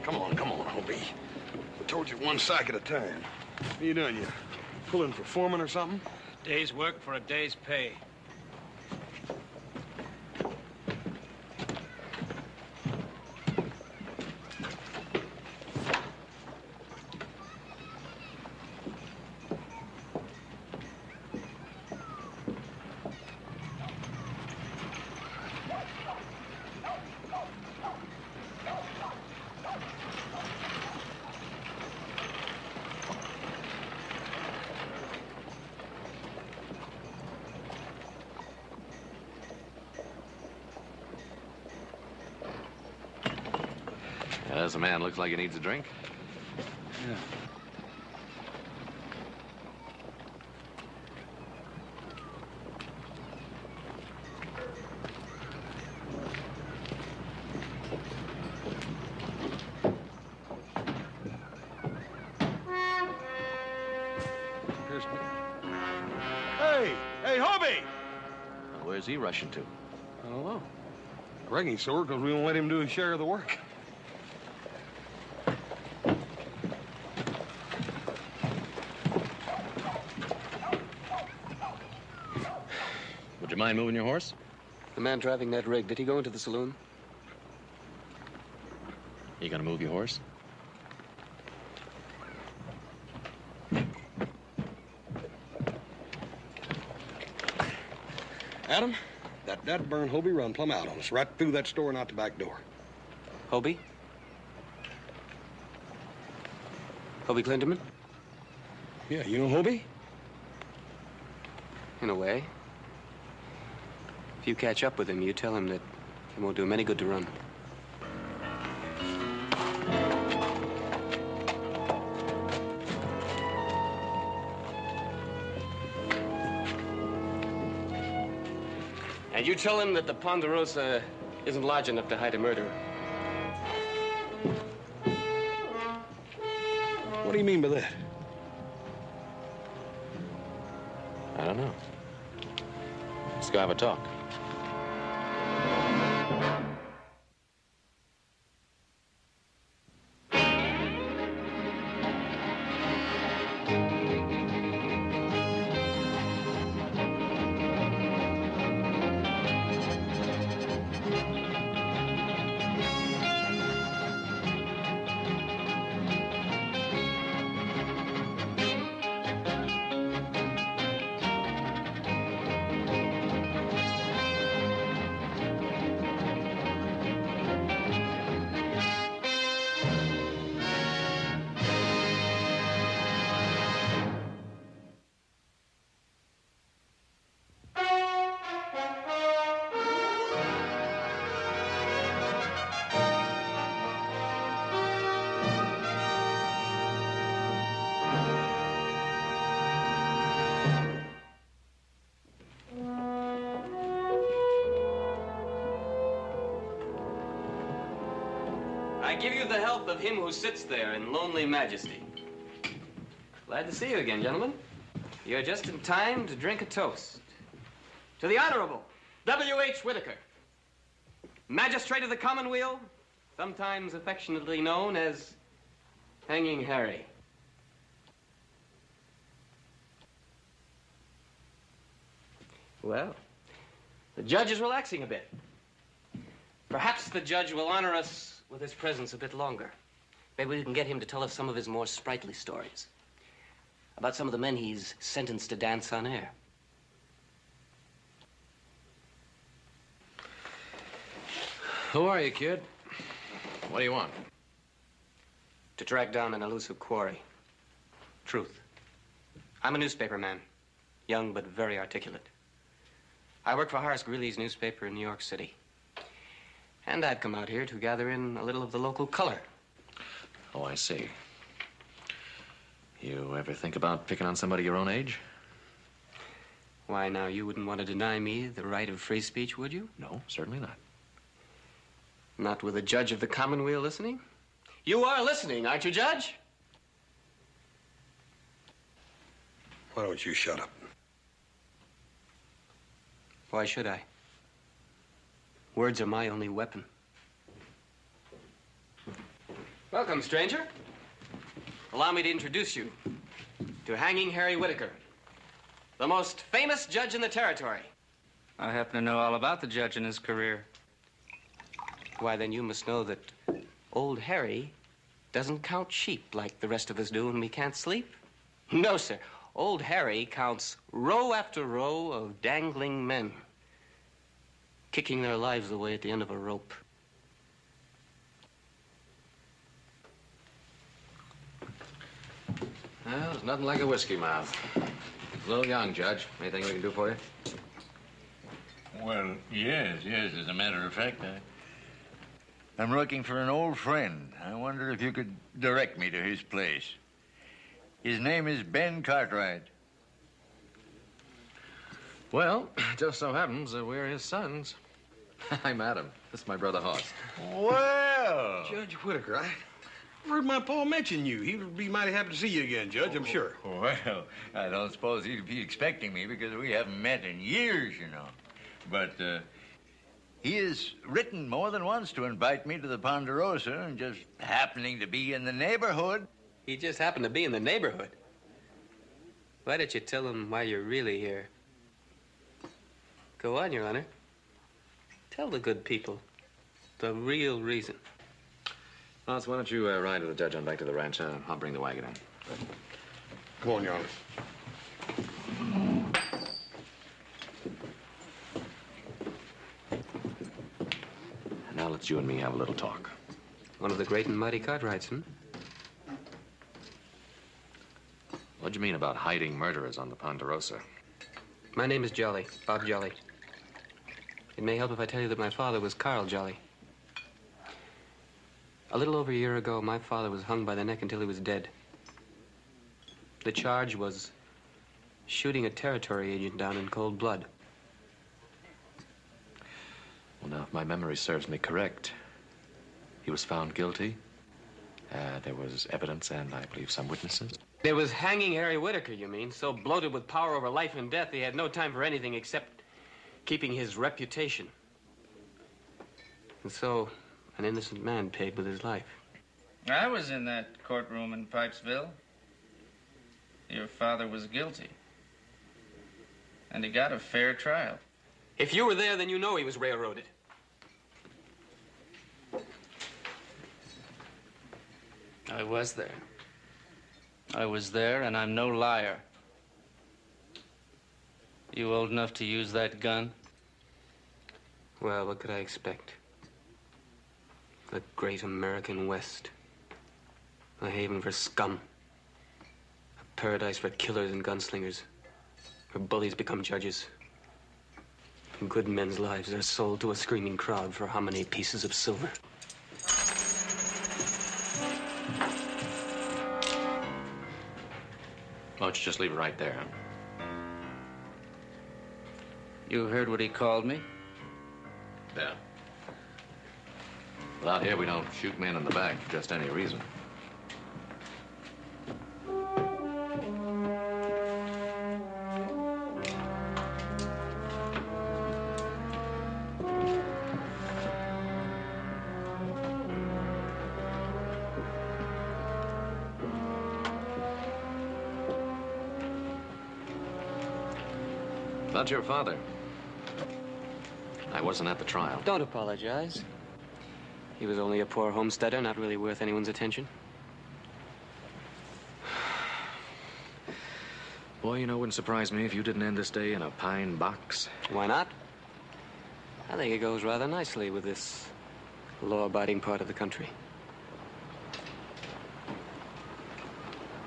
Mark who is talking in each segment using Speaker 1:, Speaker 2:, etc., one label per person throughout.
Speaker 1: Come on, Hobie. I told you one sack at a time. What are you doing? You pulling for foreman or something?
Speaker 2: Day's work for a day's pay.
Speaker 3: This man looks like he needs a drink.
Speaker 1: Yeah. Hey, Hobie!
Speaker 3: Well, where's he rushing to?
Speaker 1: I don't know. I reckon he's sore because we won't let him do his share of the work.
Speaker 3: Would you mind moving your horse?
Speaker 4: The man driving that rig, did he go into the saloon?
Speaker 3: You gonna move your horse?
Speaker 1: Adam, that burn Hobie run plumb out on us, right through that store and out the back door.
Speaker 4: Hobie? Hobie Clinderman?
Speaker 1: Yeah, you know Hobie?
Speaker 4: In a way. If you catch up with him, you tell him that it won't do him any good to run. And you tell him that the Ponderosa isn't large enough to hide a murderer.
Speaker 1: What do you mean by that?
Speaker 3: I don't know. Let's go have a talk.
Speaker 4: I give you the health of him who sits there in lonely majesty. Glad to see you again, gentlemen. You're just in time to drink a toast. To the Honorable W.H. Whitaker, Magistrate of the Commonweal, sometimes affectionately known as Hanging Harry. Well, the judge is relaxing a bit. Perhaps the judge will honor us with his presence a bit longer. Maybe we can get him to tell us some of his more sprightly stories about some of the men he's sentenced to dance on air.
Speaker 3: Who are you, kid? What do you want?
Speaker 4: To track down an elusive quarry. Truth. I'm a newspaper man, young but very articulate. I work for Horace Greeley's newspaper in New York City. And I've come out here to gather in a little of the local color.
Speaker 3: Oh, I see. You ever think about picking on somebody your own age?
Speaker 4: Why, now, you wouldn't want to deny me the right of free speech, would you?
Speaker 3: No, certainly not.
Speaker 4: Not with a judge of the Commonweal listening? You are listening, aren't you, Judge?
Speaker 1: Why don't you shut up?
Speaker 4: Why should I? Words are my only weapon. Welcome, stranger. Allow me to introduce you to Hanging Harry Whitaker, the most famous judge in the territory.
Speaker 2: I happen to know all about the judge and his career.
Speaker 4: Why, then you must know that old Harry doesn't count sheep like the rest of us do when we can't sleep. No, sir. Old Harry counts row after row of dangling men, kicking their lives away at the end of a rope.
Speaker 3: Well, there's nothing like a whiskey mouth. A little young, Judge. Anything we can do for you?
Speaker 5: Well, yes, as a matter of fact, I'm looking for an old friend. I wonder if you could direct me to his place. His name is Ben Cartwright.
Speaker 3: Well, it just so happens that we're his sons. I'm Adam. This is my brother Hoss.
Speaker 5: Well!
Speaker 1: Judge Whitaker, I heard my pa mention you. He would be mighty happy to see you again, Judge, I'm sure.
Speaker 5: Well, I don't suppose he'd be expecting me because we haven't met in years, you know. But he has written more than once to invite me to the Ponderosa, and just happening to be in the neighborhood.
Speaker 4: He just happened to be in the neighborhood. Why don't you tell him why you're really here? Go on, Your Honor. Tell the good people the real reason.
Speaker 3: Hoss, why don't you ride with the judge on back to the ranch? I'll bring the wagon in.
Speaker 1: Come on, Your Honor.
Speaker 3: Now let's you and me have a little talk.
Speaker 4: One of the great and mighty Cartwrights,
Speaker 3: What do you mean about hiding murderers on the Ponderosa?
Speaker 4: My name is Jolly, Bob Jolly. It may help if I tell you that my father was Carl Jolly. A little over a year ago, my father was hung by the neck until he was dead. The charge was shooting a territory agent down in cold blood.
Speaker 3: Well, now, if my memory serves me correct, he was found guilty. There was evidence and, I believe, some witnesses.
Speaker 4: There was Hanging Harry Whitaker, you mean, so bloated with power over life and death he had no time for anything except keeping his reputation. And so, an innocent man paid with his life.
Speaker 2: I was in that courtroom in Pipesville. Your father was guilty. And he got a fair trial.
Speaker 4: If you were there, then you know he was railroaded.
Speaker 2: I was there. I was there, and I'm no liar. You old enough to use that gun?
Speaker 4: Well, what could I expect? The great American West. A haven for scum. A paradise for killers and gunslingers. Where bullies become judges. And good men's lives are sold to a screaming crowd for how many pieces of silver?
Speaker 3: Why don't you just leave it right there?
Speaker 2: You heard what he called me?
Speaker 3: Yeah. But out here, we don't shoot men in the back for just any reason. About your father. I wasn't at the trial.
Speaker 4: Don't apologize. He was only a poor homesteader, not really worth anyone's attention.
Speaker 3: Boy, you know, it wouldn't surprise me if you didn't end this day in a pine box.
Speaker 4: Why not? I think it goes rather nicely with this law-abiding part of the country.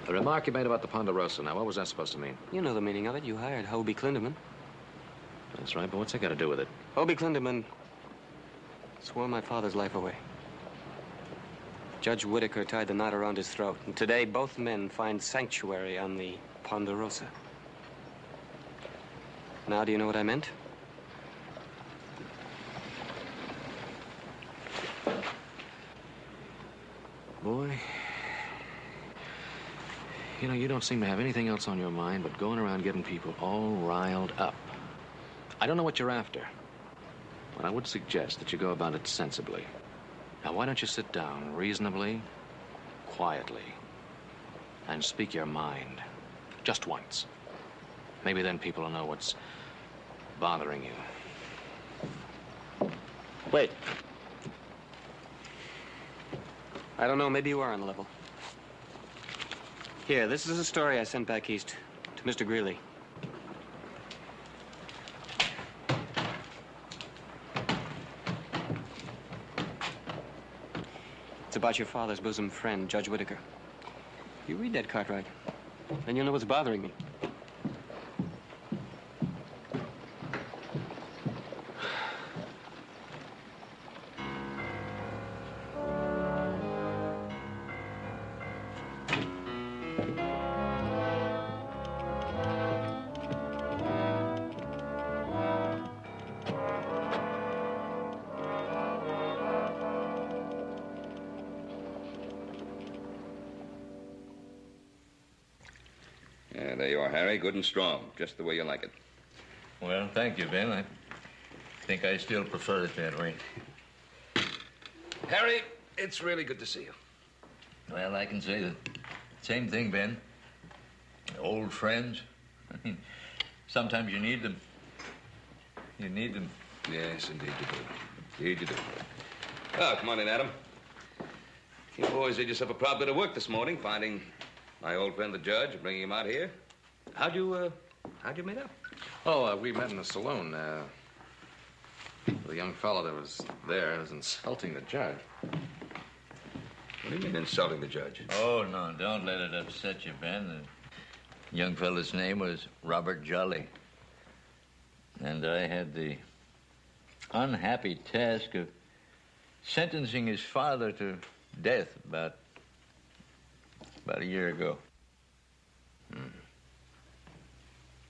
Speaker 3: The remark you made about the Ponderosa, now, what was that supposed to mean?
Speaker 4: You know the meaning of it. You hired Hobie Clinderman.
Speaker 3: That's right, but what's that got to do with it?
Speaker 4: Hobie Clinderman swore my father's life away. Judge Whitaker tied the knot around his throat, and today both men find sanctuary on the Ponderosa. Now, do you know what I meant?
Speaker 3: Boy, you know, you don't seem to have anything else on your mind but going around getting people all riled up. I don't know what you're after, but I would suggest that you go about it sensibly. Now, why don't you sit down reasonably quietly and speak your mind. Just once. Maybe then people will know what's bothering you.
Speaker 4: Wait. I don't know, maybe you are on the level. Here, this is a story I sent back east to Mr. Greeley. It's about your father's bosom friend, Judge Whitaker. You read that, Cartwright, then you'll know what's bothering me.
Speaker 6: There you are, Harry. Good and strong. Just the way you like it.
Speaker 5: Well, thank you, Ben. I think I still prefer it that way.
Speaker 6: Harry, it's really good to see you.
Speaker 5: Well, I can say the same thing, Ben. Old friends. I mean, sometimes you need them. You need them.
Speaker 6: Yes, indeed you do. Indeed you do. Oh, come on in, Adam. You boys did yourself a proud bit of work this morning, finding my old friend the judge and bringing him out here. How'd you meet up?
Speaker 3: Oh, we met in the saloon. The young fellow that was there was insulting the judge.
Speaker 6: What do you mean insulting the judge?
Speaker 5: Oh, no, don't let it upset you, Ben. The young fellow's name was Robert Jolly. And I had the unhappy task of sentencing his father to death about a year ago.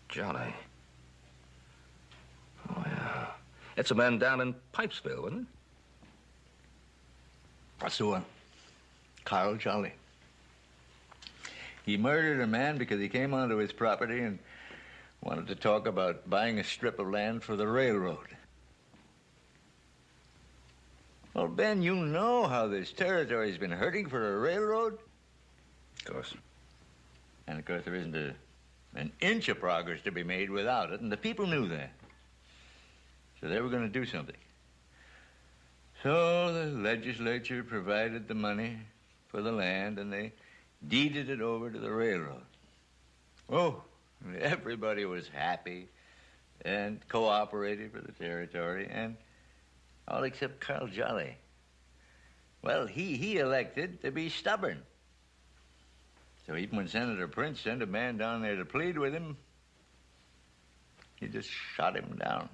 Speaker 6: Jolly. Oh, yeah. That's a man down in Pipesville, wasn't it?
Speaker 5: That's the one. Carl Jolly. He murdered a man because he came onto his property and wanted to talk about buying a strip of land for the railroad. Well, Ben, you know how this territory's been hurting for a railroad.
Speaker 6: Of course.
Speaker 5: And, of course, there isn't an inch of progress to be made without it, and the people knew that. So they were going to do something. So the legislature provided the money for the land, and they deeded it over to the railroad. Oh, everybody was happy and cooperated for the territory, and all except Carl Jolly. Well, he elected to be stubborn. So even when Senator Prince sent a man down there to plead with him, he just shot him down.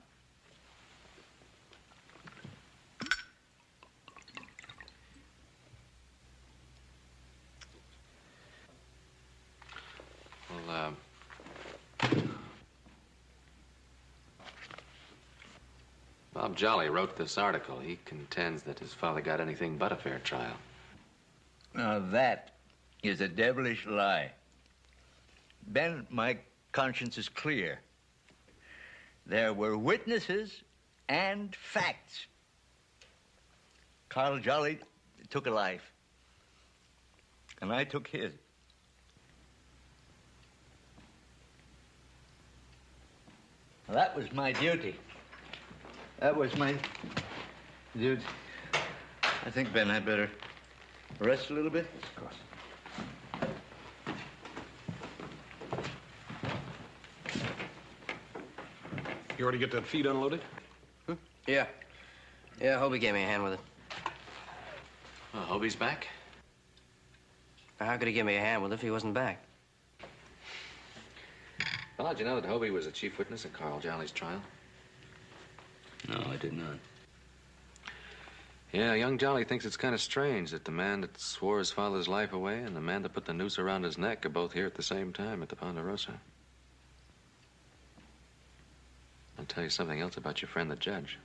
Speaker 3: Well, Bob Jolly wrote this article. He contends that his father got anything but a fair trial.
Speaker 5: Now that is a devilish lie. Ben, my conscience is clear. There were witnesses and facts. Carl Jolly took a life, and I took his. Well, that was my duty. That was my duty. I think, Ben, I'd better rest a little bit.
Speaker 6: Of course.
Speaker 1: You already get that feed unloaded?
Speaker 4: Yeah. Yeah, Hobie gave me a hand with it.
Speaker 3: Oh, Hobie's back?
Speaker 4: How could he give me a hand with it if he wasn't back?
Speaker 3: Well, did you know that Hobie was a chief witness at Carl Jolly's trial?
Speaker 6: No, I did not.
Speaker 3: Yeah, young Jolly thinks it's kind of strange that the man that swore his father's life away and the man that put the noose around his neck are both here at the same time at the Ponderosa. I'll tell you something else about your friend the judge.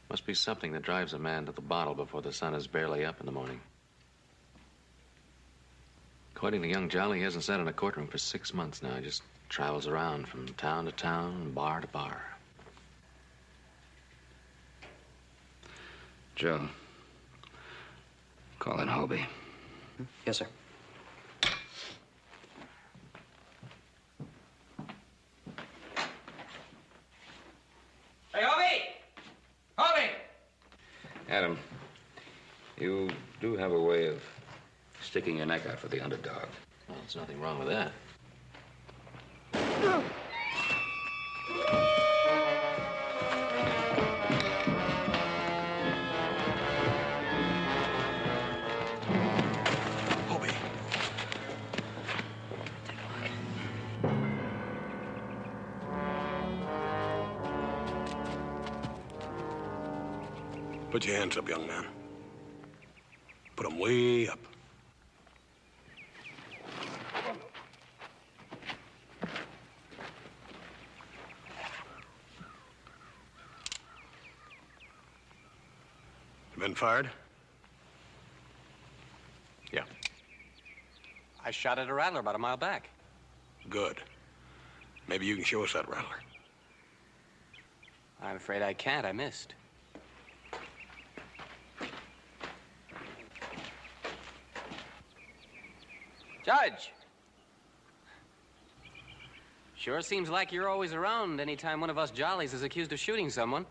Speaker 3: Must be something that drives a man to the bottle before the sun is barely up in the morning. According to young Jolly, he hasn't sat in a courtroom for 6 months now. He just travels around from town to town, bar to bar.
Speaker 6: Joe, Call in Hobie.
Speaker 7: Yes, sir.
Speaker 4: Hey, Hobie! Hobie!
Speaker 6: Adam, you do have a way of sticking your neck out for the underdog.
Speaker 3: Well, there's nothing wrong with that.
Speaker 1: Hobie. Put your hands up, young man. Put them way up. You been fired?
Speaker 3: Yeah.
Speaker 7: I shot at a rattler about a mile back.
Speaker 1: Good. Maybe you can show us that rattler.
Speaker 7: I'm afraid I can't. I missed. Judge! Sure seems like you're always around anytime one of us jollies is accused of shooting someone.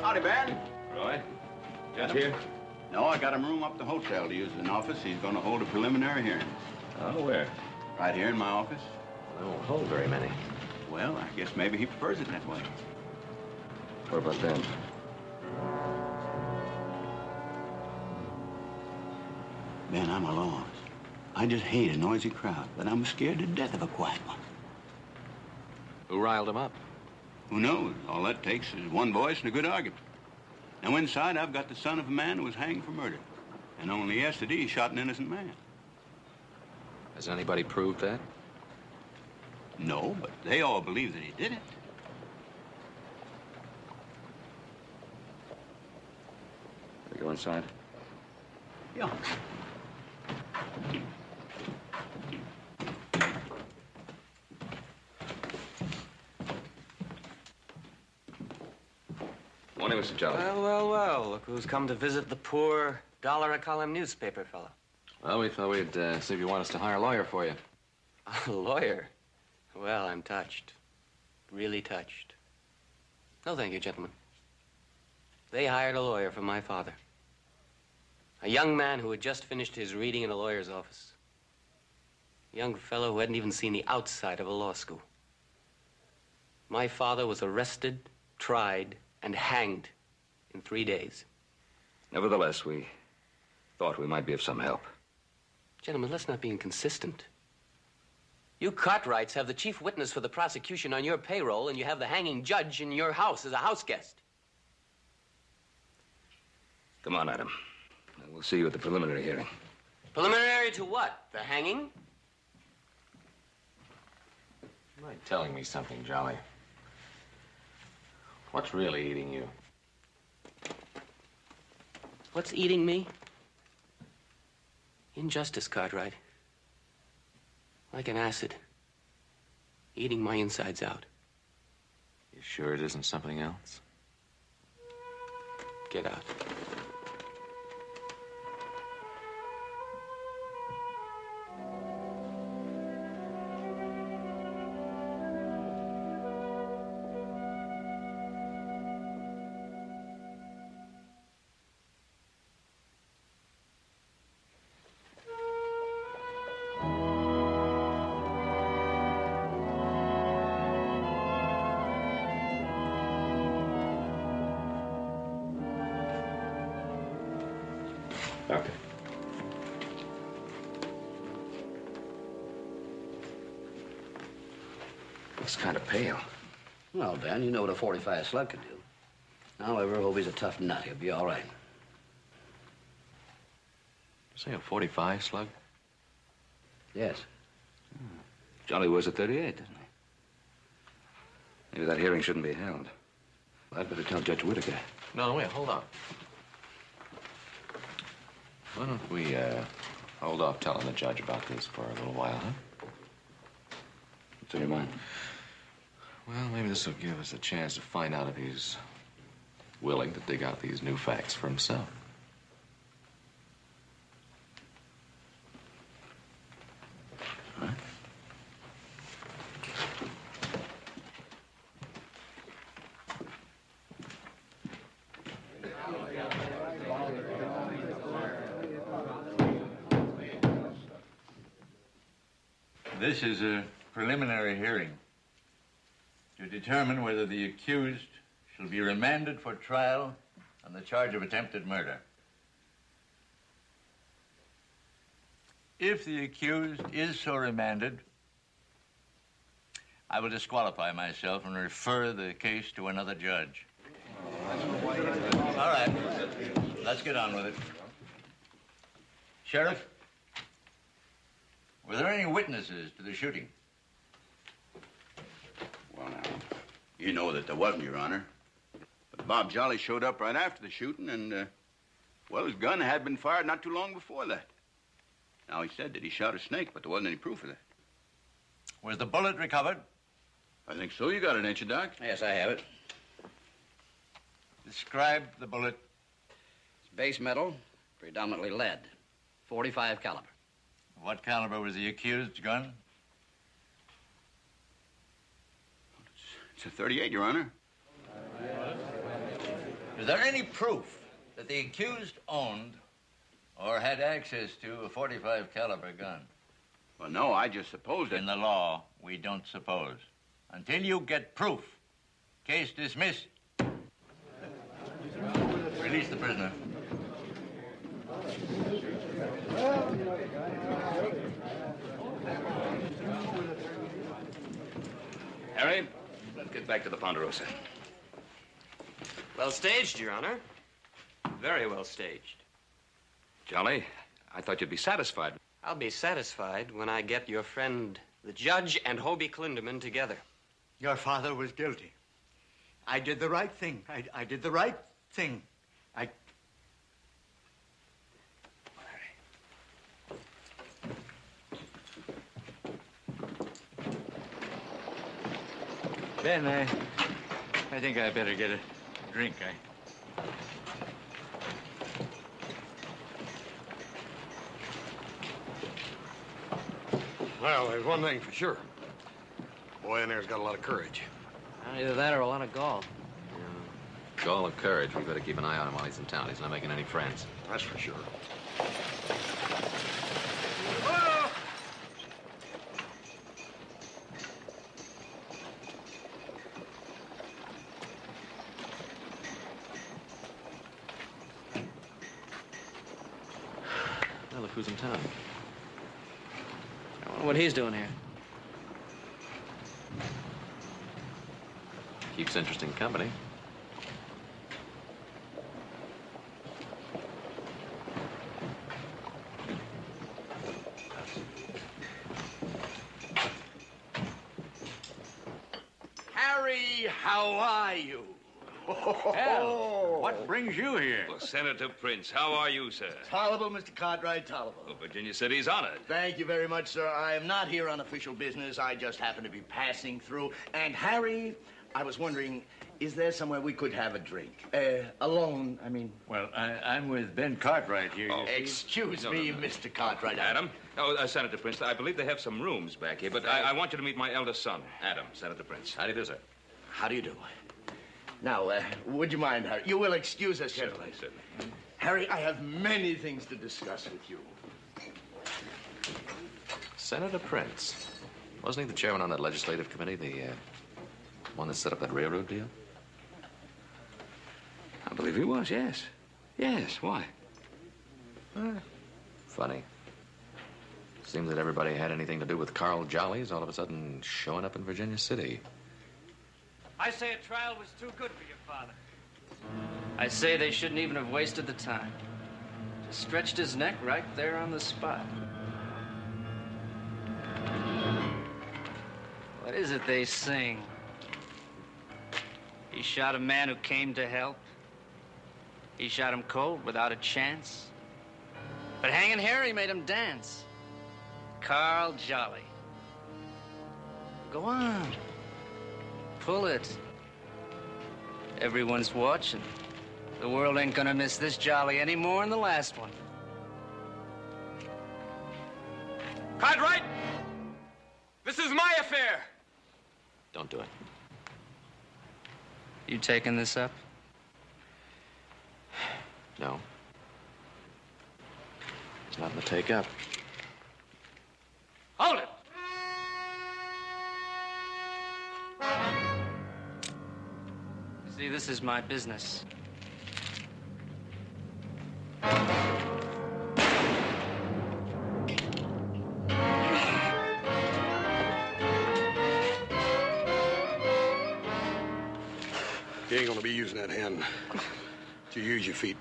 Speaker 8: Howdy, Ben.
Speaker 6: Roy? Judge here?
Speaker 8: No, I got him room up at the hotel to use as an office. He's going to hold a preliminary hearing.
Speaker 6: Oh, where?
Speaker 8: Right here in my office.
Speaker 3: They won't hold very many.
Speaker 8: Well, I guess maybe he prefers it that way.
Speaker 6: What about them?
Speaker 8: Ben, I'm a loss. I just hate a noisy crowd, but I'm scared to death of a quiet one.
Speaker 3: Who riled him up?
Speaker 8: Who knows? All that takes is one voice and a good argument. Now, inside, I've got the son of a man who was hanged for murder. And only yesterday, he shot an innocent man.
Speaker 3: Has anybody proved that?
Speaker 8: No, but they all believe that he did it.
Speaker 6: We go inside?
Speaker 8: Yeah.
Speaker 6: Morning, Mr. Jolly.
Speaker 7: Well. Look who's come to visit the poor dollar-a-column newspaper fellow.
Speaker 3: Well, we thought we'd see if you want us to hire a lawyer for you.
Speaker 7: A lawyer? Well, I'm touched. Really touched. No, thank you, gentlemen. They hired a lawyer for my father. A young man who had just finished his reading in a lawyer's office. A young fellow who hadn't even seen the outside of a law school. My father was arrested, tried, and hanged in 3 days.
Speaker 6: Nevertheless, we thought we might be of some help.
Speaker 7: Gentlemen, let's not be inconsistent. You Cartwrights have the chief witness for the prosecution on your payroll, and you have the hanging judge in your house as a house guest.
Speaker 6: Come on, Adam. We'll see you at the preliminary hearing.
Speaker 7: Preliminary to what? The hanging?
Speaker 3: You mind telling me something, Jolly? What's really eating you?
Speaker 7: What's eating me? Injustice, Cartwright. Like an acid. Eating my insides out.
Speaker 3: You sure it isn't something else?
Speaker 7: Get out.
Speaker 6: Doctor. Looks kind of pale.
Speaker 9: Well, Dan, you know what a 45 slug can do. However, Hobie's a tough nut. He'll be all right.
Speaker 3: Say a 45 slug?
Speaker 9: Yes.
Speaker 6: Jolly wears a 38, doesn't he? Maybe that hearing shouldn't be held. I'd better tell Judge Whitaker.
Speaker 3: No, wait, hold on. Why don't we, hold off telling the judge about this for a little while, huh?
Speaker 6: What's on your mind?
Speaker 3: Well, maybe this will give us a chance to find out if he's willing to dig out these new facts for himself.
Speaker 6: All right.
Speaker 5: This is a preliminary hearing to determine whether the accused shall be remanded for trial on the charge of attempted murder. If the accused is so remanded, I will disqualify myself and refer the case to another judge. All right, let's get on with it. Sheriff, were there any witnesses to the shooting?
Speaker 8: Well, now, you know that there wasn't, Your Honor. But Bob Jolly showed up right after the shooting, and, well, his gun had been fired not too long before that. Now, he said that he shot a snake, but there wasn't any proof of that.
Speaker 5: Was the bullet recovered?
Speaker 8: I think so. You got it, ain't you, Doc?
Speaker 9: Yes, I have it.
Speaker 5: Describe the bullet.
Speaker 9: It's base metal, predominantly lead, .45 caliber.
Speaker 5: What caliber was the accused's gun?
Speaker 8: It's a 38, Your Honor.
Speaker 5: Is there any proof that the accused owned or had access to a .45 caliber gun?
Speaker 8: Well, no, I just supposed that...
Speaker 5: In the law, we don't suppose. Until you get proof, case dismissed. Release the prisoner.
Speaker 6: Harry, let's get back to the Ponderosa.
Speaker 4: Well staged, Your Honor. Very well staged.
Speaker 6: Jolly, I thought you'd be satisfied.
Speaker 4: I'll be satisfied when I get your friend, the judge, and Hobie Clinderman together.
Speaker 10: Your father was guilty. I did the right thing. I did the right thing. Ben, I think I better get a drink.
Speaker 1: Well, there's one thing for sure. Boy in there's got a lot of courage.
Speaker 7: Either that or a lot of gall.
Speaker 3: Gall of courage. We better keep an eye on him while he's in town. He's not making any friends.
Speaker 1: That's for sure.
Speaker 3: Well, look who's in town.
Speaker 7: I wonder what he's doing here.
Speaker 3: Keeps interesting company.
Speaker 10: Harry, how are you?
Speaker 5: Hell, what brings you here?
Speaker 6: Well, Senator Prince, how are you, sir?
Speaker 10: Tolerable, Mr. Cartwright, tolerable.
Speaker 6: Well, Virginia City's honored.
Speaker 10: Thank you very much, sir. I am not here on official business. I just happen to be passing through. And, Harry, I was wondering, is there somewhere we could have a drink? Alone, I mean.
Speaker 5: Well, I'm with Ben Cartwright here.
Speaker 6: Oh,
Speaker 10: Excuse me, Mr. Cartwright.
Speaker 6: Adam? Oh, Senator Prince, I believe they have some rooms back here, but I want you to meet my eldest son, Adam, Senator Prince.
Speaker 3: How do you do, sir?
Speaker 10: How do you do? Now, would you mind, Harry? You will excuse us, gentlemen.
Speaker 6: Certainly.
Speaker 10: Harry, I have many things to discuss with you.
Speaker 3: Senator Prince. Wasn't he the chairman on that legislative committee, the one that set up that railroad deal?
Speaker 6: I believe he was, yes. Yes, why?
Speaker 3: Funny. Seems that everybody who had anything to do with Carl Jolly's all of a sudden showing up in Virginia City.
Speaker 2: I say a trial was too good for your father. I say they shouldn't even have wasted the time. Just stretched his neck right there on the spot. What is it they sing? He shot a man who came to help. He shot him cold without a chance. But hanging Harry made him dance. Carl Jolly. Go on. Pull it. Everyone's watching. The world ain't gonna miss this Jolly any more than the last one.
Speaker 4: Cartwright! This is my affair!
Speaker 3: Don't do it.
Speaker 2: You taking this up?
Speaker 3: No. It's nothing to take up.
Speaker 2: Hold it! See, this is my business.
Speaker 1: You ain't gonna be using that hand. You use your feet.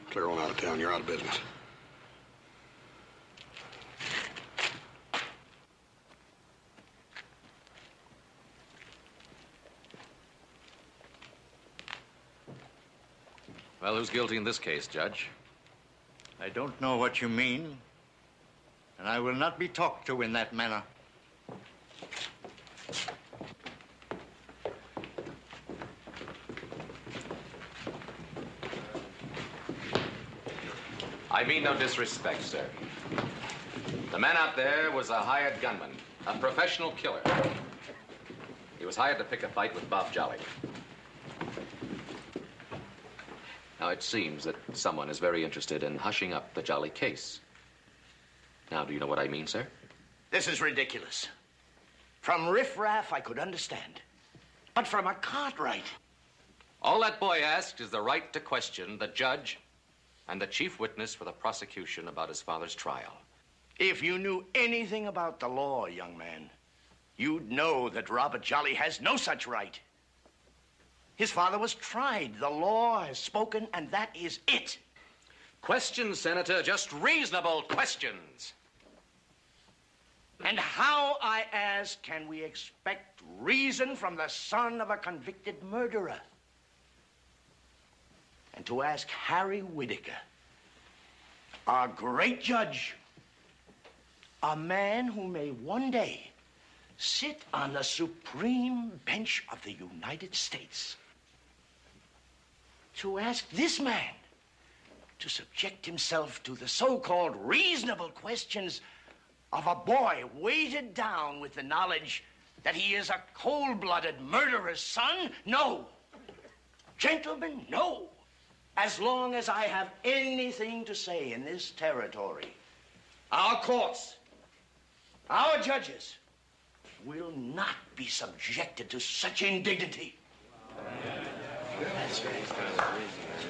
Speaker 1: Clear on out of town. You're out of business.
Speaker 3: Well, who's guilty in this case, Judge?
Speaker 5: I don't know what you mean, and I will not be talked to in that manner.
Speaker 3: I mean no disrespect, sir. The man out there was a hired gunman, a professional killer. He was hired to pick a fight with Bob Jolly. Now, it seems that someone is very interested in hushing up the Jolly case. Now, do you know what I mean, sir?
Speaker 10: This is ridiculous. From riffraff, I could understand. But from a Cartwright.
Speaker 3: All that boy asked is the right to question the judge and the chief witness for the prosecution about his father's trial.
Speaker 10: If you knew anything about the law, young man, you'd know that Robert Jolly has no such right. His father was tried. The law has spoken, and that is it.
Speaker 3: Questions, Senator, just reasonable questions.
Speaker 10: And how, I ask, can we expect reason from the son of a convicted murderer? And to ask Harry Whitaker, our great judge, a man who may one day sit on the supreme bench of the United States, to ask this man to subject himself to the so-called reasonable questions of a boy weighted down with the knowledge that he is a cold-blooded murderer's son? No. Gentlemen, no. As long as I have anything to say in this territory, our courts, our judges, will not be subjected to such indignity.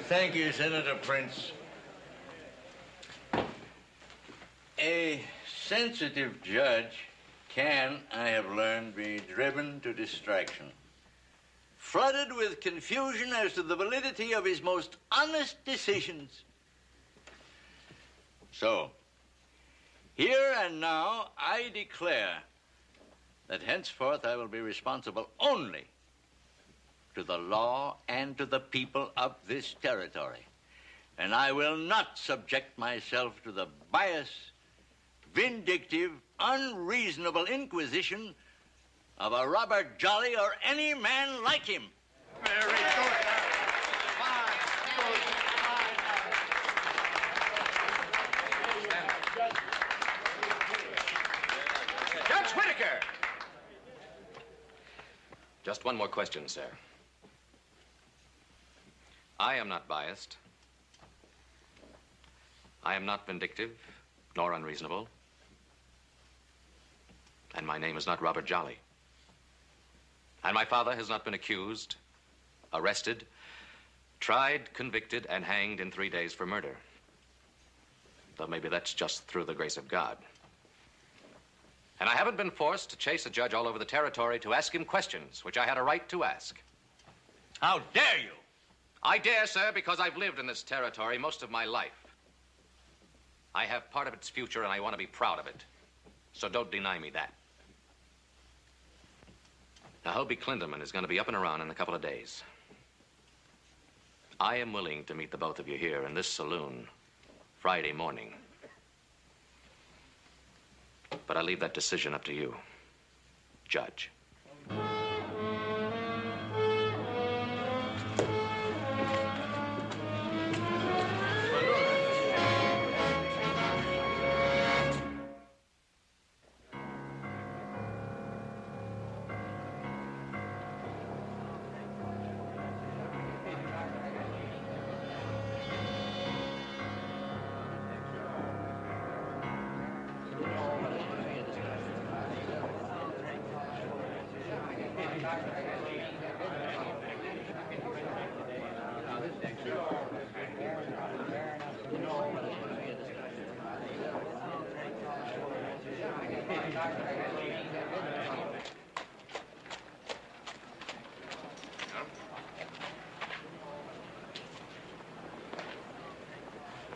Speaker 5: Thank you, Senator Prince. A sensitive judge can, I have learned, be driven to distraction, flooded with confusion as to the validity of his most honest decisions. So, here and now, I declare that henceforth I will be responsible only to the law and to the people of this territory. And I will not subject myself to the bias, vindictive, unreasonable inquisition of a Robert Jolly or any man like him.
Speaker 10: Very good.
Speaker 3: Judge Whitaker! Just one more question, sir. I am not biased. I am not vindictive, nor unreasonable. And my name is not Robert Jolly. And my father has not been accused, arrested, tried, convicted, and hanged in 3 days for murder. Though maybe that's just through the grace of God. And I haven't been forced to chase a judge all over the territory to ask him questions, which I had a right to ask.
Speaker 5: How dare you?
Speaker 3: I dare, sir, because I've lived in this territory most of my life. I have part of its future, and I want to be proud of it. So don't deny me that. Now, Hobie Clinderman is going to be up and around in a couple of days. I am willing to meet the both of you here in this saloon Friday morning. But I leave that decision up to you, Judge.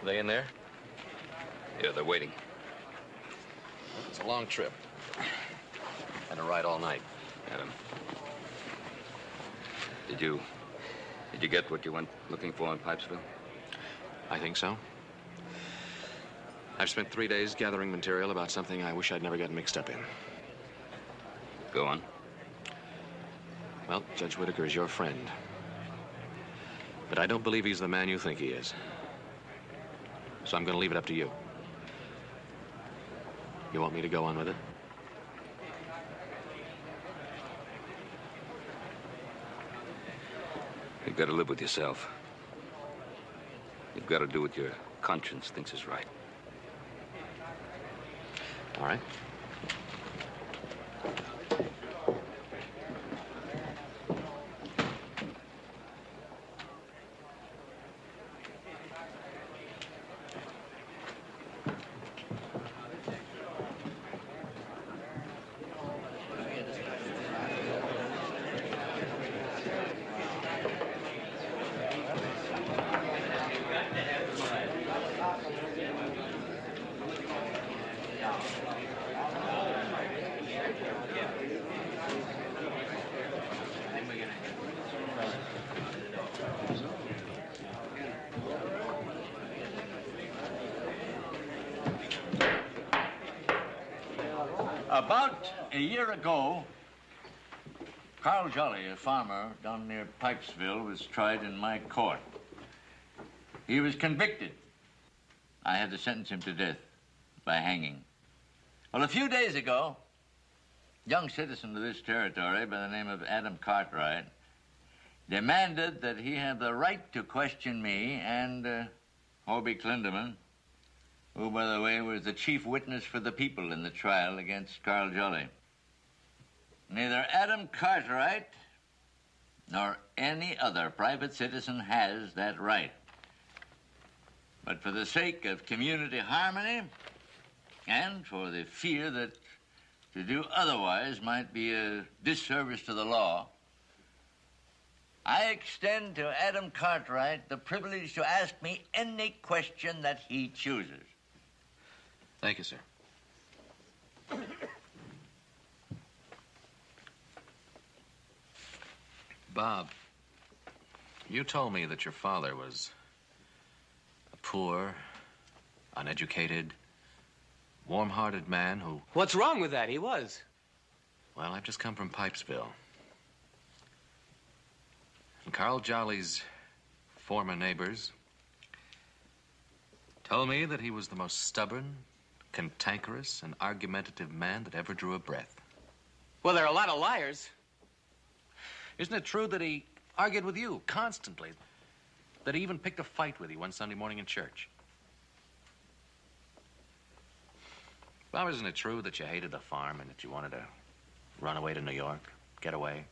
Speaker 3: Are they in there?
Speaker 6: Yeah, they're waiting.
Speaker 3: It's a long trip. Had to ride all night.
Speaker 6: Adam. Did you get what you went looking for in Pipesville?
Speaker 3: I think so. I've spent 3 days gathering material about something I wish I'd never gotten mixed up in.
Speaker 6: Go on.
Speaker 3: Well, Judge Whitaker is your friend. But I don't believe he's the man you think he is. So I'm going to leave it up to you. You want me to go on with it?
Speaker 6: You've got to live with yourself. You've got to do what your conscience thinks is right.
Speaker 3: All right.
Speaker 5: About a year ago, Carl Jolly, a farmer down near Pipesville, was tried in my court. He was convicted. I had to sentence him to death by hanging. Well, a few days ago, a young citizen of this territory by the name of Adam Cartwright demanded that he have the right to question me and Hobie Clinderman, who, by the way, was the chief witness for the people in the trial against Carl Jolly. Neither Adam Cartwright nor any other private citizen has that right. But for the sake of community harmony and for the fear that to do otherwise might be a disservice to the law, I extend to Adam Cartwright the privilege to ask me any question that he chooses.
Speaker 3: Thank you, sir. Bob, you told me that your father was a poor, uneducated, warm-hearted man who...
Speaker 7: What's wrong with that? He was.
Speaker 3: Well, I've just come from Pipesville. And Carl Jolly's former neighbors told me that he was the most stubborn, cantankerous, and argumentative man that ever drew a breath.
Speaker 7: Well, there are a lot of liars.
Speaker 3: Isn't it true that he argued with you constantly? That he even picked a fight with you one Sunday morning in church? Bob, isn't it true that you hated the farm and that you wanted to run away to New York, get away?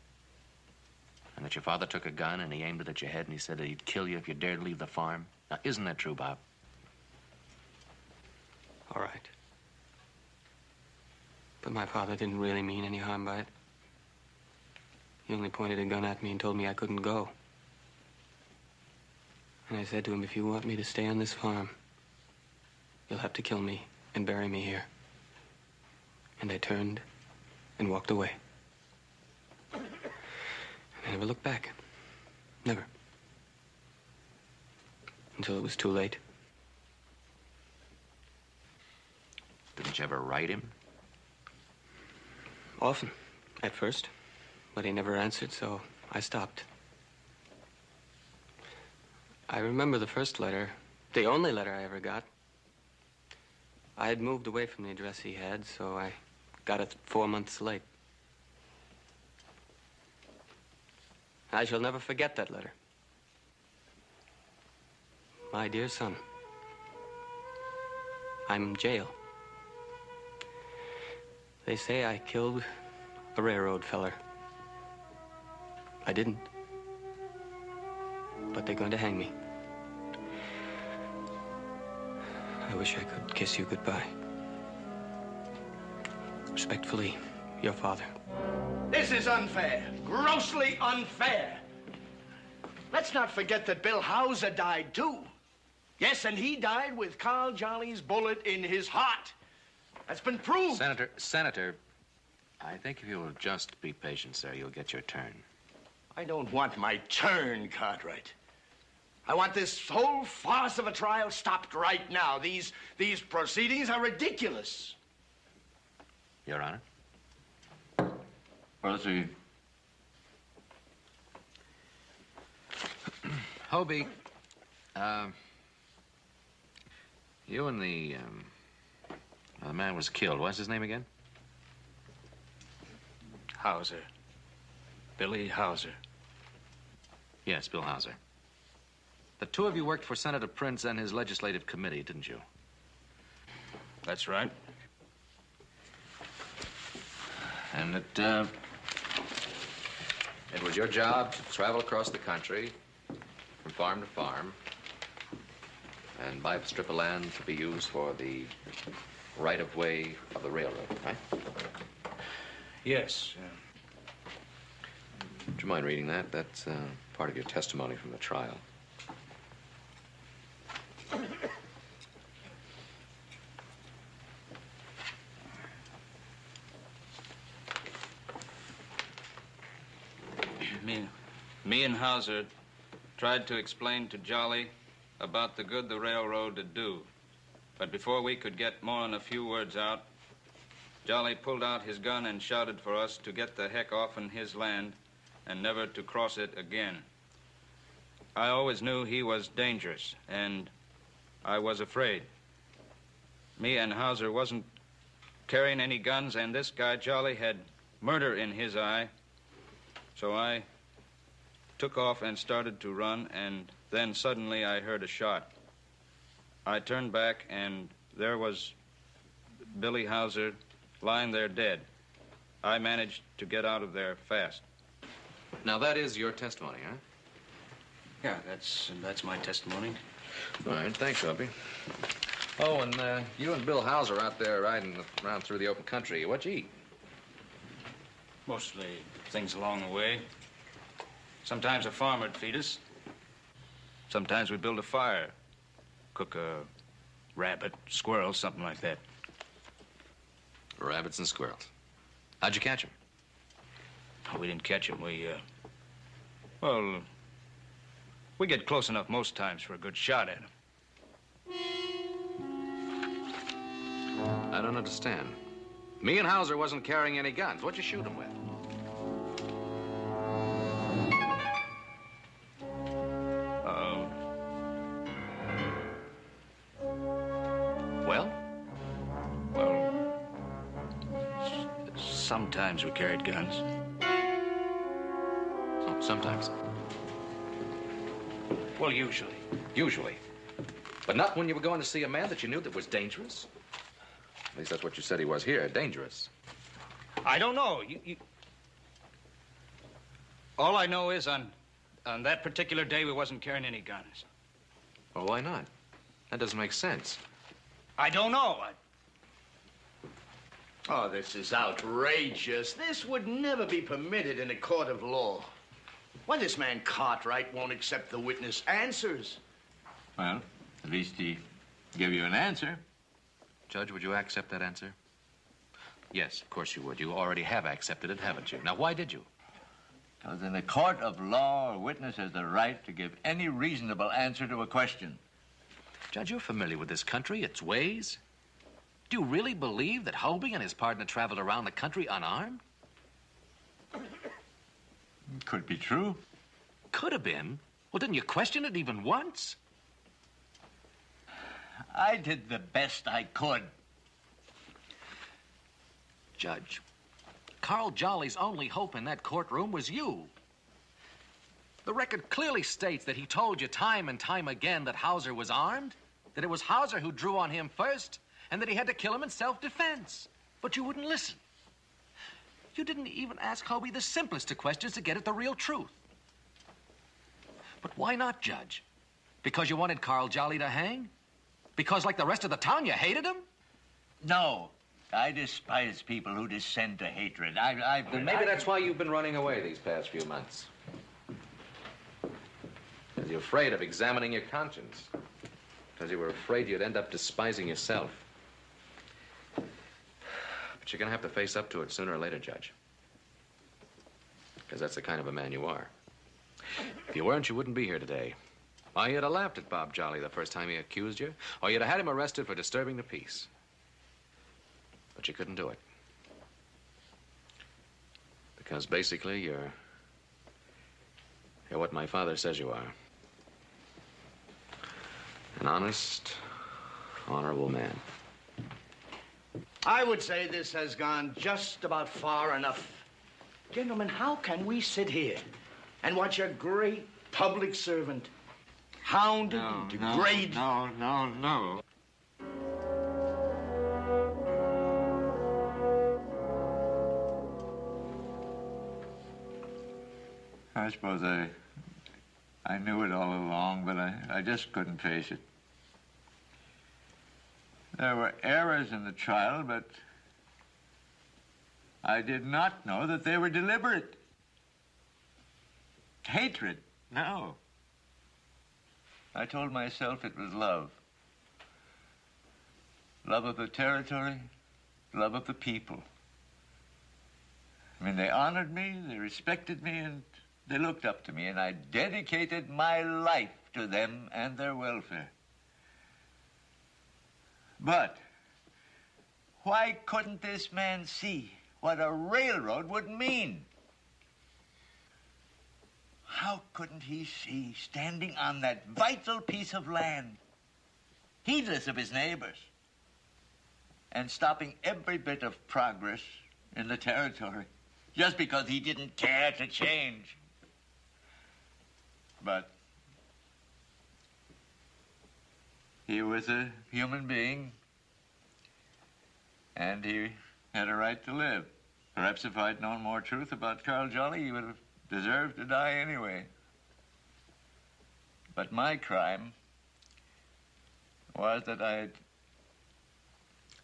Speaker 3: And that your father took a gun and he aimed it at your head and he said that he'd kill you if you dared leave the farm? Now, isn't that true, Bob?
Speaker 7: All right. But my father didn't really mean any harm by it. He only pointed a gun at me and told me I couldn't go. And I said to him, if you want me to stay on this farm, you'll have to kill me and bury me here. And I turned and walked away. I never looked back. Never. Until it was too late.
Speaker 3: Didn't you ever write him?
Speaker 7: Often, at first. But he never answered, so I stopped. I remember the first letter, the only letter I ever got. I had moved away from the address he had, so I got it 4 months late. I shall never forget that letter. My dear son, I'm in jail. They say I killed a railroad feller. I didn't. But they're going to hang me. I wish I could kiss you goodbye. Respectfully, your father.
Speaker 10: This is unfair. Grossly unfair. Let's not forget that Bill Hauser died, too. Yes, and he died with Carl Jolly's bullet in his heart. That's been proved.
Speaker 3: Senator, I think if you'll just be patient, sir, you'll get your turn.
Speaker 10: I don't want my turn, Cartwright. I want this whole farce of a trial stopped right now. These proceedings are ridiculous.
Speaker 3: Your Honor?
Speaker 5: Proceed.
Speaker 3: Hobie, you and the man was killed. What's his name again?
Speaker 2: Hauser. Billy Hauser.
Speaker 3: Yes, Bill Hauser. The two of you worked for Senator Prince and his legislative committee, didn't you?
Speaker 2: That's right.
Speaker 3: And it was your job to travel across the country from farm to farm and buy a strip of land to be used for the right-of-way of the railroad, right?
Speaker 2: Yes.
Speaker 3: Would you mind reading that? That's part of your testimony from the trial.
Speaker 11: Me and Hauser tried to explain to Jolly about the good the railroad would do. But before we could get more than a few words out, Jolly pulled out his gun and shouted for us to get the heck off in his land and never to cross it again. I always knew he was dangerous, and I was afraid. Me and Hauser wasn't carrying any guns, and this guy, Jolly, had murder in his eye. So I took off and started to run, and then suddenly I heard a shot. I turned back, and there was Billy Hauser lying there dead. I managed to get out of there fast.
Speaker 3: Now, that is your testimony, huh?
Speaker 2: Yeah, that's my testimony.
Speaker 3: All right, thanks, Hobie. Oh, and you and Bill Hauser out there riding around through the open country. What'd you eat?
Speaker 2: Mostly things along the way. Sometimes a farmer'd feed us. Sometimes we'd build a fire. Cook a rabbit, squirrel, something like that.
Speaker 3: Rabbits and squirrels. How'd you catch them?
Speaker 2: Oh, we didn't catch them. We get close enough most times for a good shot at them.
Speaker 3: I don't understand. Me and Hauser wasn't carrying any guns. What'd you shoot him with?
Speaker 2: Sometimes we carried guns.
Speaker 3: Oh, sometimes.
Speaker 2: Well, usually.
Speaker 3: Usually. But not when you were going to see a man that you knew that was dangerous? At least that's what you said he was here, dangerous.
Speaker 2: I don't know. All I know is on that particular day, we wasn't carrying any guns.
Speaker 3: Well, why not? That doesn't make sense.
Speaker 2: I don't know.
Speaker 10: Oh, this is outrageous. This would never be permitted in a court of law. Why, this man Cartwright won't accept the witness' answers.
Speaker 5: Well, at least he gave you an answer.
Speaker 3: Judge, would you accept that answer? Yes, of course you would. You already have accepted it, haven't you? Now, why did you?
Speaker 5: Because in a court of law, a witness has the right to give any reasonable answer to a question.
Speaker 3: Judge, you're familiar with this country, its ways. Do you really believe that Hobie and his partner traveled around the country unarmed?
Speaker 5: Could be true.
Speaker 3: Could have been. Well, didn't you question it even once?
Speaker 5: I did the best I could.
Speaker 3: Judge, Carl Jolly's only hope in that courtroom was you. The record clearly states that he told you time and time again that Hauser was armed, that it was Hauser who drew on him first, and that he had to kill him in self-defense. But you wouldn't listen. You didn't even ask Hobie the simplest of questions to get at the real truth. But why not, Judge? Because you wanted Carl Jolly to hang? Because, like the rest of the town, you hated him?
Speaker 5: No. I despise people who descend to hatred.
Speaker 3: Then maybe that's why you've been running away these past few months. Because you're afraid of examining your conscience. Because you were afraid you'd end up despising yourself. But you're going to have to face up to it sooner or later, Judge. Because that's the kind of a man you are. If you weren't, you wouldn't be here today. Why, you'd have laughed at Bob Jolly the first time he accused you, or you'd have had him arrested for disturbing the peace. But you couldn't do it. Because basically, you're what my father says you are. An honest, honorable man.
Speaker 10: I would say this has gone just about far enough. Gentlemen, how can we sit here and watch a great public servant hounded and degraded?
Speaker 5: No. I suppose I knew it all along, but I just couldn't face it. There were errors in the trial, but I did not know that they were deliberate. Hatred, no. I told myself it was love. Love of the territory, love of the people. I mean, they honored me, they respected me, and they looked up to me, and I dedicated my life to them and their welfare. But why couldn't this man see what a railroad would mean? How couldn't he see standing on that vital piece of land, heedless of his neighbors, and stopping every bit of progress in the territory just because he didn't care to change? But he was a human being, and he had a right to live. Perhaps if I'd known more truth about Carl Jolly, he would have deserved to die anyway. But my crime was that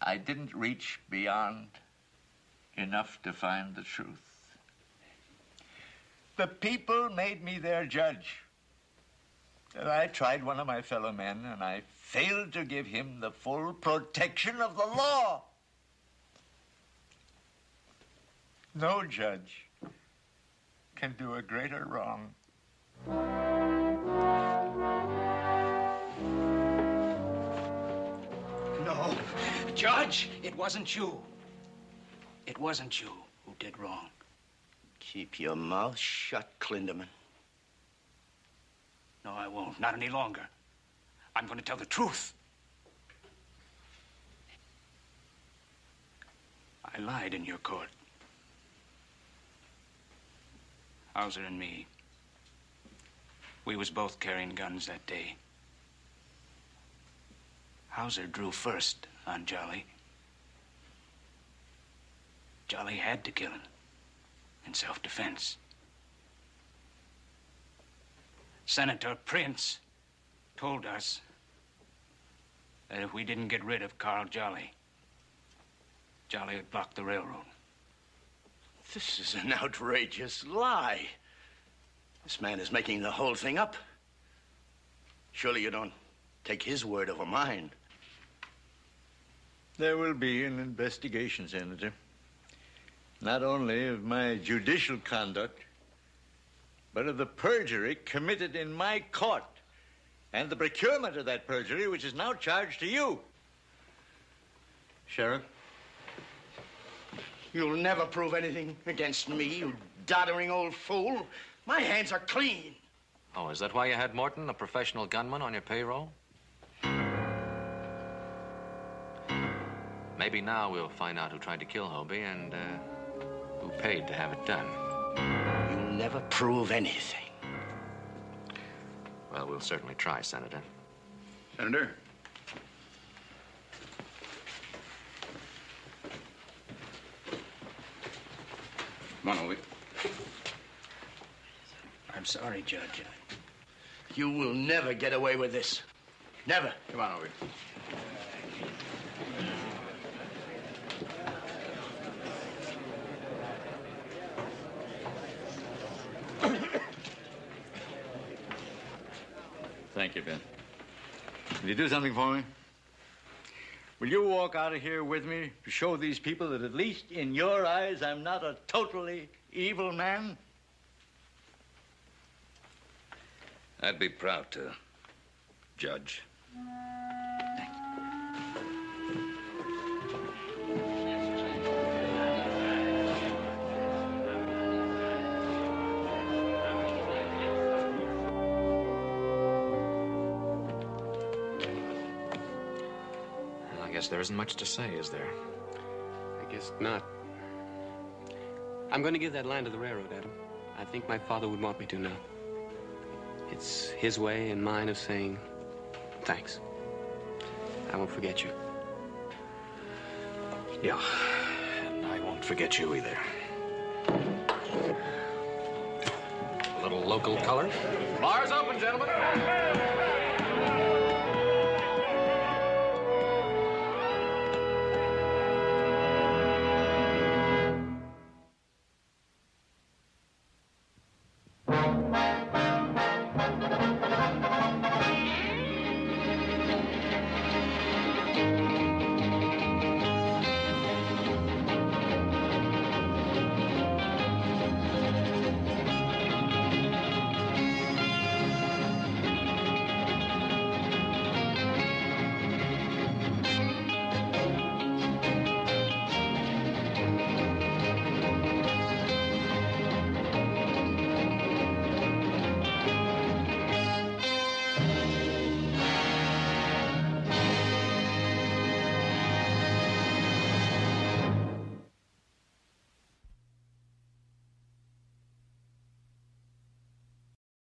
Speaker 5: I didn't reach beyond enough to find the truth. The people made me their judge. And I tried one of my fellow men, and I failed to give him the full protection of the law. No judge can do a greater wrong.
Speaker 10: No, Judge, it wasn't you. It wasn't you who did wrong. Keep your mouth shut, Clinderman. No, I won't. Not any longer. I'm going to tell the truth. I lied in your court. Hauser and me. We was both carrying guns that day. Hauser drew first on Jolly. Jolly had to kill him in self-defense. Senator Prince told us that if we didn't get rid of Carl Jolly, Jolly would block the railroad. This is an outrageous lie. This man is making the whole thing up. Surely you don't take his word over mine.
Speaker 5: There will be an investigation, Senator. Not only of my judicial conduct, but of the perjury committed in my court and the procurement of that perjury, which is now charged to you. Sheriff?
Speaker 10: You'll never prove anything against me, you doddering old fool. My hands are clean.
Speaker 3: Oh, is that why you had Morton, a professional gunman, on your payroll? Maybe now we'll find out who tried to kill Hobie and who paid to have it done.
Speaker 10: You'll never prove anything.
Speaker 3: Well, we'll certainly try, Senator.
Speaker 8: Senator? Come on, Hobie.
Speaker 10: I'm sorry, Judge. You will never get away with this. Never.
Speaker 8: Come on, Hobie.
Speaker 5: Thank you, Ben. Will you do something for me? Will you walk out of here with me to show these people that at least in your eyes I'm not a totally evil man?
Speaker 6: I'd be proud to, Judge.
Speaker 3: I guess there isn't much to say, is there?
Speaker 7: I guess not. I'm going to give that land to the railroad, Adam. I think my father would want me to now. It's his way and mine of saying thanks. I won't forget you.
Speaker 3: Yeah, and I won't forget you either. A little local color.
Speaker 6: Floor's open, gentlemen.